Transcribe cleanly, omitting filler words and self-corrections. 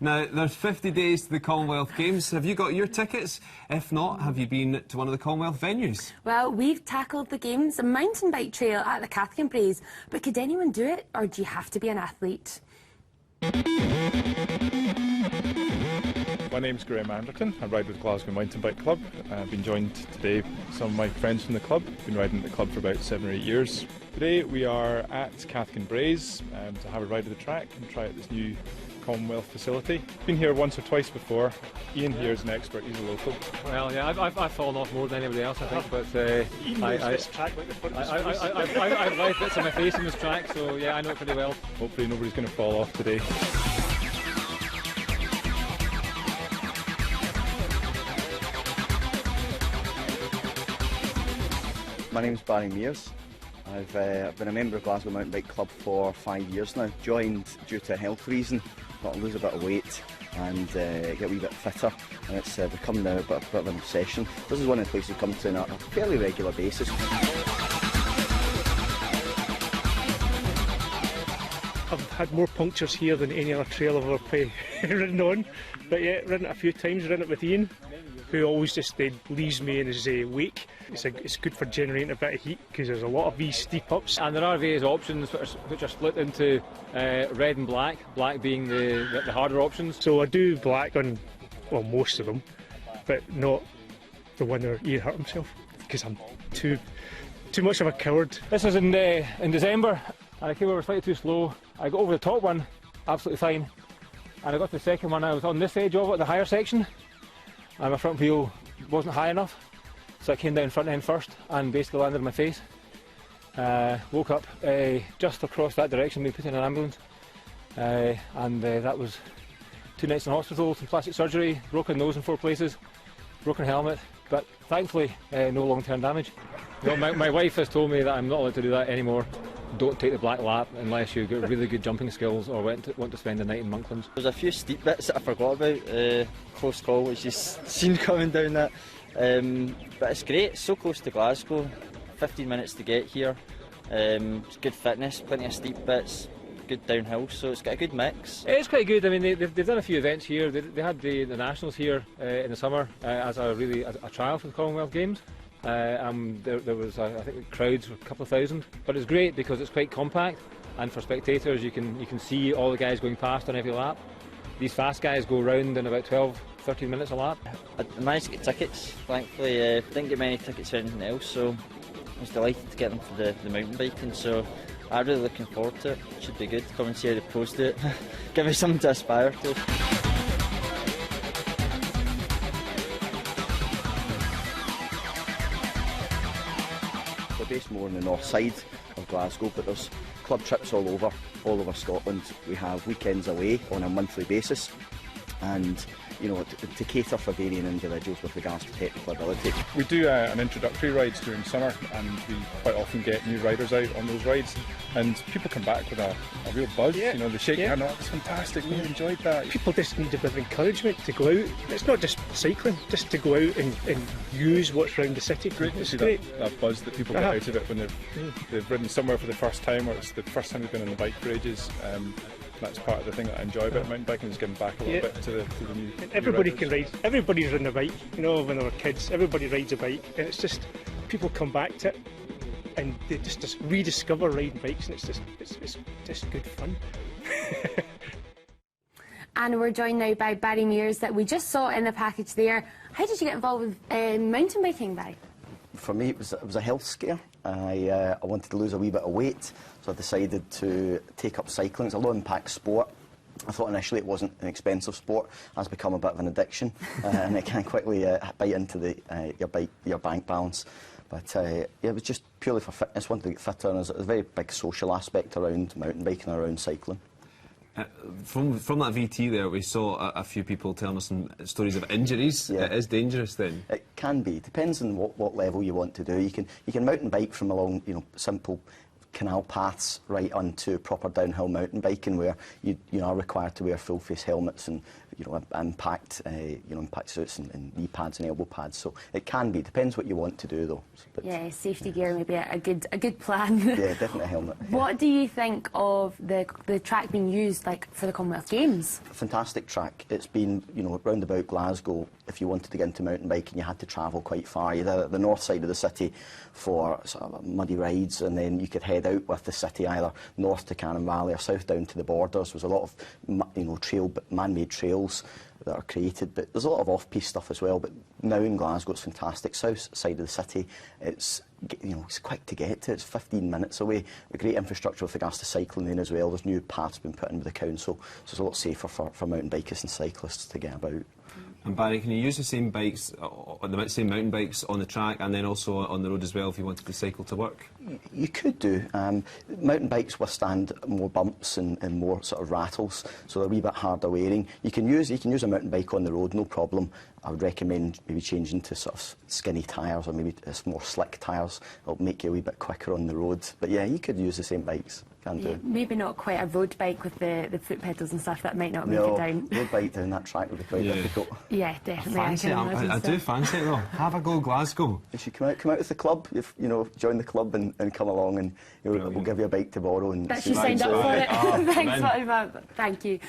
Now, there's 50 days to the Commonwealth Games. Have you got your tickets? If not, have you been to one of the Commonwealth venues? Well, we've tackled the Games, a mountain bike trail at the Cathkin Braes. But could anyone do it, or do you have to be an athlete? My name's Graham Anderton. I ride with Glasgow Mountain Bike Club. I've been joined today by some of my friends from the club. Been riding at the club for about 7 or 8 years. Today we are at Cathkin Braes to have a ride of the track and try out this new Commonwealth facility. Been here once or twice before. Ian here is an expert, he's a local. Well, yeah, I've fallen off more than anybody else, I think, but this track like the front of I've live bits of my face in this track, so yeah, I know it pretty well. Hopefully nobody's going to fall off today. My name's Barry Mears. I've been a member of Glasgow Mountain Bike Club for 5 years now. Joined due to a health reason, got to lose a bit of weight and get a wee bit fitter, and it's become now a bit of an obsession. This is one of the places we come to on a fairly regular basis. I've had more punctures here than any other trail I've ever ridden on, but yeah, ridden it a few times, ridden it with Ian, who always just leaves me in his wake. It's good for generating a bit of heat because there's a lot of these steep ups. And there are various options which are split into red and black, black being the harder options. So I do black on, well, most of them, but not the one where Ian hurt himself because I'm too much of a coward. This was in December, and I came over slightly too slow. I got over the top one, absolutely fine, and I got to the second one. I was on this edge of it, the higher section, and my front wheel wasn't high enough, so I came down front end first and basically landed on my face. Woke up just across that direction, we put in an ambulance, and that was 2 nights in hospital, some plastic surgery, broken nose in 4 places, broken helmet, but thankfully no long-term damage. You know, my wife has told me that I'm not allowed to do that anymore. Don't take the black lap unless you've got really good jumping skills or want to spend the night in Monklands. There's a few steep bits that I forgot about. Close call, which you've seen coming down that. But it's great, it's so close to Glasgow, 15 minutes to get here. It's good fitness, plenty of steep bits, good downhill, so it's got a good mix. It's quite good. I mean, they've done a few events here. They had the Nationals here in the summer as a trial for the Commonwealth Games. There was, I think, crowds of a couple of thousand, but it's great because it's quite compact, and for spectators you can see all the guys going past on every lap. These fast guys go round in about 12-13 minutes a lap. I managed to get tickets, thankfully. Didn't get many tickets for anything else, so I was delighted to get them for the mountain biking, so I'm really looking forward to it. Should be good. Come and see how they pros do it. Give me something to aspire to. We're based more on the north side of Glasgow, but there's club trips all over Scotland. We have weekends away on a monthly basis, and you know, to cater for varying individuals with regards to technical ability. We do an introductory rides during summer, and we quite often get new riders out on those rides, and people come back with a real buzz. Yeah. You know, they shake your hand, oh, it's fantastic, we enjoyed that. People just need a bit of encouragement to go out. It's not just cycling, just to go out and use what's around the city. Great to see that buzz that people get out of it when they've ridden somewhere for the first time, or it's the first time they've been on the bike for ages. That's part of the thing that I enjoy about mountain biking, is giving back a little bit to the new. Everybody can ride. Everybody's ridden a bike. You know, when they were kids, everybody rides a bike, and it's just people come back to it, and they just rediscover riding bikes, and it's just good fun. And we're joined now by Barry Mears, that we just saw in the package there. How did you get involved with mountain biking, Barry? For me, it was a health scare. I wanted to lose a wee bit of weight, so I decided to take up cycling. It's a low-impact sport. I thought initially it wasn't an expensive sport. It has become a bit of an addiction, and it can quickly bite into your bank balance. But yeah, it was just purely for fitness. Wanted to get fitter, and there's a very big social aspect around mountain biking and around cycling. From that VT there, we saw a few people telling us some stories of injuries. Yeah. It is dangerous then? It can be. Depends on what level you want to do. You can mountain bike from along, you know, simple canal paths right onto proper downhill mountain biking, where you are required to wear full face helmets and impact suits and knee pads and elbow pads. So it can be, depends what you want to do though. But yeah, safety gear maybe a good plan. yeah, definitely a helmet. Yeah. What do you think of the track being used for the Commonwealth Games? Fantastic track. It's been, round about Glasgow. If you wanted to get into mountain biking, you had to travel quite far. You had the north side of the city for sort of muddy rides, and then you could head out with the city either north to Cathkin Valley or south down to the borders. There's a lot of man-made trails that are created, but there's a lot of off-piste stuff as well. But now in Glasgow, it's fantastic. South side of the city, it's quick to get to. It's 15 minutes away. A great infrastructure with regards to cycling in as well. There's new paths been put in with the council, so it's a lot safer for mountain bikers and cyclists to get about. And Barry, can you use the same bikes, the same mountain bikes on the track and then also on the road as well if you wanted to cycle to work? You could do. Mountain bikes withstand more bumps and more sort of rattles, so they're a wee bit harder wearing. You can use a mountain bike on the road, no problem. I would recommend maybe changing to sort of skinny tyres or maybe more slick tyres. It'll make you a wee bit quicker on the road. But yeah, you could use the same bikes. Can do. Maybe not quite a road bike with the foot pedals and stuff. That might not make it down. No, road bike down that track would be quite difficult. Yeah, definitely. I do fancy it though. Have a go, Glasgow. You should come out with the club. Join the club and come along, and we'll give you a bike to borrow. And that she signed up for it. Thanks, Thank you.